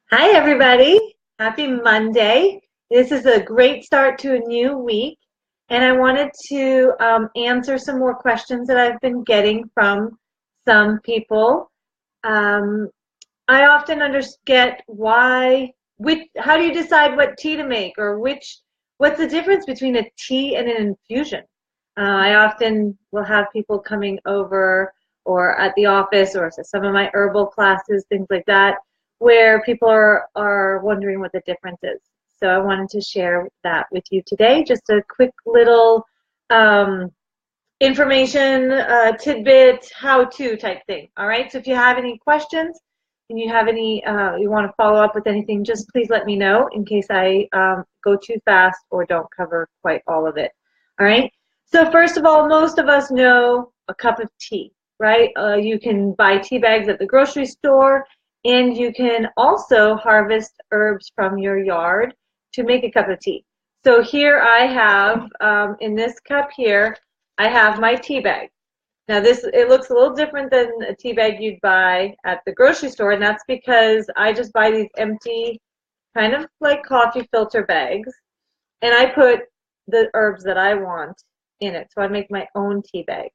Hi, everybody. Happy Monday. This is a great start to a new week, and I wanted to answer some more questions that I've been getting from some people. Um, I often get how do you decide what tea to make, or what's the difference between a tea and an infusion? I often will have people coming over or at the office or some of my herbal classes, things like that, where people are wondering what the difference is. So I wanted to share that with you today. Just a quick little um, information, tidbit, how-to type thing. All right. So if you have any questions and you have any, you want to follow up with anything, just please let me know in case I go too fast or don't cover quite all of it. All right. So first of all, most of us know a cup of tea, right? You can buy tea bags at the grocery store, and you can also harvest herbs from your yard to make a cup of tea. So here I have, in this cup here, I have my tea bag. Now it looks a little different than a tea bag you'd buy at the grocery store, and that's because I just buy these empty, kind of like coffee filter bags, and I put the herbs that I want in it. So I make my own tea bags.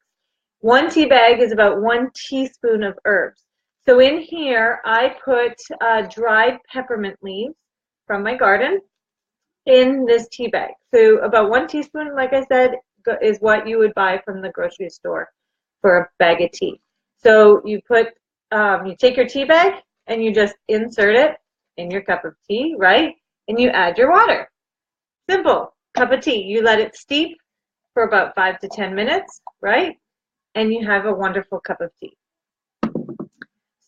One tea bag is about 1 teaspoon of herbs. So in here, I put dried peppermint leaves from my garden in this tea bag. So about 1 teaspoon, like I said, is what you would buy from the grocery store for a bag of tea. So you take your tea bag and you just insert it in your cup of tea, right? And you add your water. Simple. Cup of tea. You let it steep for about 5 to 10 minutes, right? And you have a wonderful cup of tea.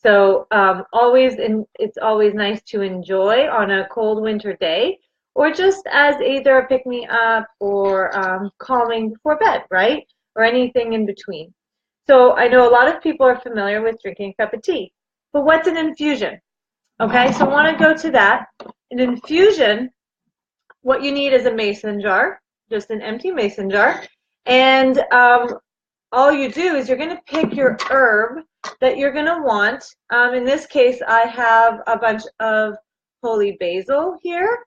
So it's always nice to enjoy on a cold winter day, or just as either a pick-me-up or calming before bed, right? Or anything in between. So I know a lot of people are familiar with drinking a cup of tea, but what's an infusion? Okay, so I want to go to that. An infusion, what you need is a mason jar, just an empty mason jar, and all you do is you're going to pick your herb that you're going to want. In this case, I have a bunch of holy basil here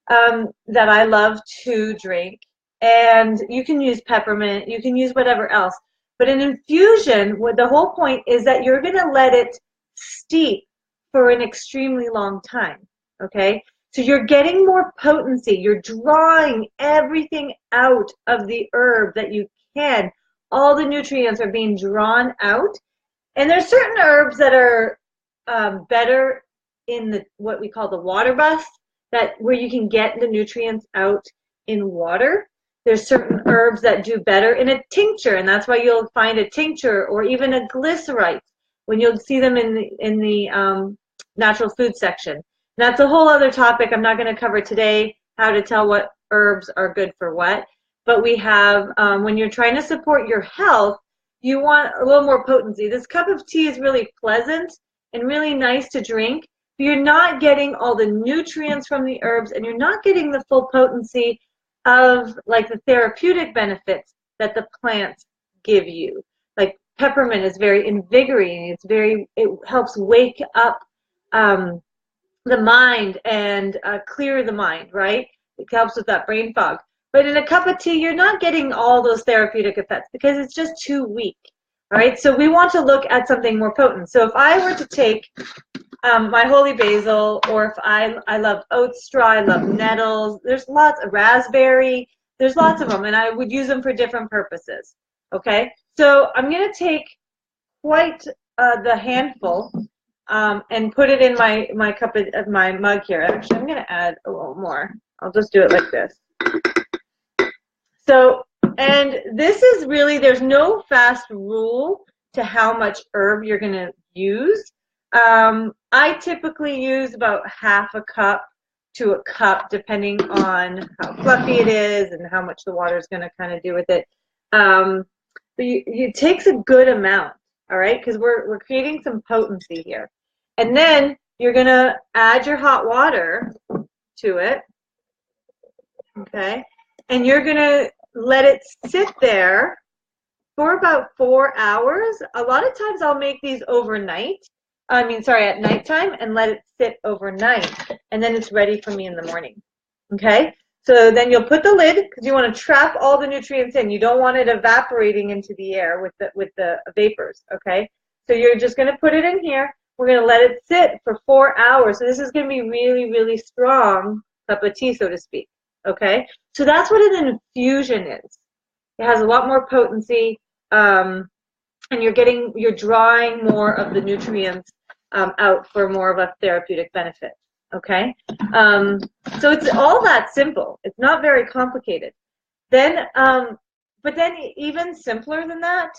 that I love to drink. And you can use peppermint, you can use whatever else. But an infusion, the whole point is that you're going to let it steep for an extremely long time, okay? So you're getting more potency. You're drawing everything out of the herb that you can. All the nutrients are being drawn out. And there's certain herbs that are better in what we call the water bath, where you can get the nutrients out in water. There's certain herbs that do better in a tincture, and that's why you'll find a tincture or even a glycerite when you'll see them in the natural food section. And that's a whole other topic I'm not going to cover today, how to tell what herbs are good for what. But we have, when you're trying to support your health, you want a little more potency. This cup of tea is really pleasant and really nice to drink, but you're not getting all the nutrients from the herbs, and you're not getting the full potency of like the therapeutic benefits that the plants give you. Like peppermint is very invigorating. It helps wake up the mind and clear the mind, right? It helps with that brain fog. But in a cup of tea, you're not getting all those therapeutic effects because it's just too weak. All right, so we want to look at something more potent. So if I were to take my holy basil, or if I love oat straw, I love nettles, there's lots of raspberry, there's lots of them, and I would use them for different purposes. Okay, so I'm going to take quite the handful and put it in my cup of my mug here. Actually, I'm going to add a little more. I'll just do it like this. So, and this is really, there's no fast rule to how much herb you're going to use. I typically use about half a cup to a cup, depending on how fluffy it is and how much the water is going to kind of do with it. But it takes a good amount, all right, because we're creating some potency here. And then you're going to add your hot water to it, okay, and you're going to let it sit there for about 4 hours. A lot of times I'll make these overnight. at nighttime, and let it sit overnight, and then it's ready for me in the morning. Okay? So then you'll put the lid, because you want to trap all the nutrients in. You don't want it evaporating into the air with the vapors. Okay? So you're just going to put it in here. We're going to let it sit for 4 hours. So this is going to be really, really strong cup of tea, so to speak. Okay? So that's what an infusion is. It has a lot more potency, and you're drawing more of the nutrients out for more of a therapeutic benefit. Okay? So it's all that simple. It's not very complicated. Then, but then even simpler than that,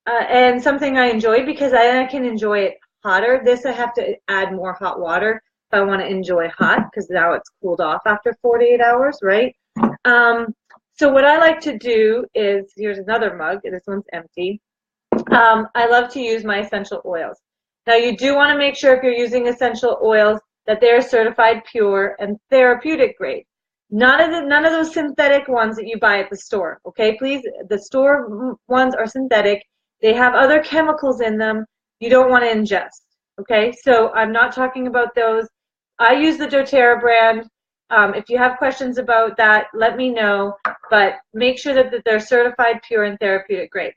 and something I enjoy, because I can enjoy it hotter. This I have to add more hot water if I want to enjoy hot, because now it's cooled off after 48 hours, right? So what I like to do is, here's another mug. This one's empty. I love to use my essential oils. Now you do want to make sure if you're using essential oils that they're certified pure and therapeutic grade. None of those synthetic ones that you buy at the store. Okay, please. The store ones are synthetic. They have other chemicals in them you don't want to ingest. Okay, so I'm not talking about those. I use the doTERRA brand. If you have questions about that, let me know. But make sure that they're certified pure and therapeutic grade.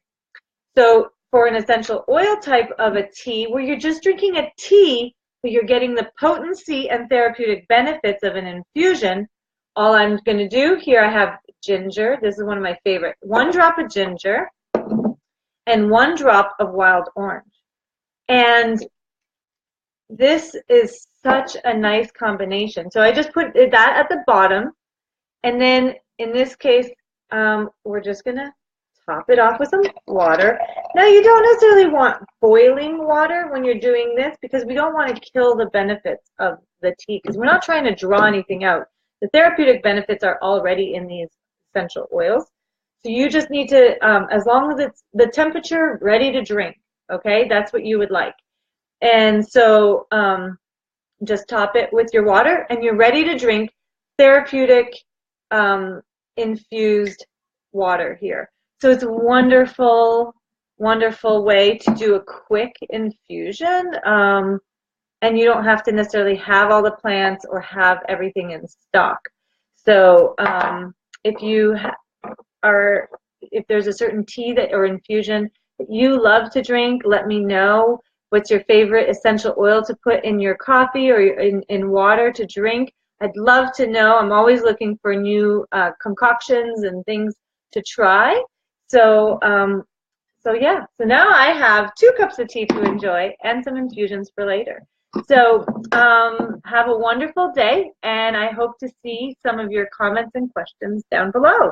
So for an essential oil type of a tea, where you're just drinking a tea, but you're getting the potency and therapeutic benefits of an infusion, all I'm going to do here, I have ginger. This is one of my favorite. 1 drop of ginger and 1 drop of wild orange. And this is such a nice combination. So I just put that at the bottom. And then in this case, we're just going to top it off with some water. Now you don't necessarily want boiling water when you're doing this, because we don't want to kill the benefits of the tea, because we're not trying to draw anything out. The therapeutic benefits are already in these essential oils. So you just need to, as long as it's the temperature ready to drink, okay, that's what you would like. And so just top it with your water, and you're ready to drink therapeutic infused water here. So it's a wonderful, wonderful way to do a quick infusion, and you don't have to necessarily have all the plants or have everything in stock. So if there's a certain tea or infusion that you love to drink, let me know. What's your favorite essential oil to put in your coffee or in water to drink? I'd love to know. I'm always looking for new concoctions and things to try. So yeah. So now I have 2 cups of tea to enjoy and some infusions for later. So have a wonderful day, and I hope to see some of your comments and questions down below.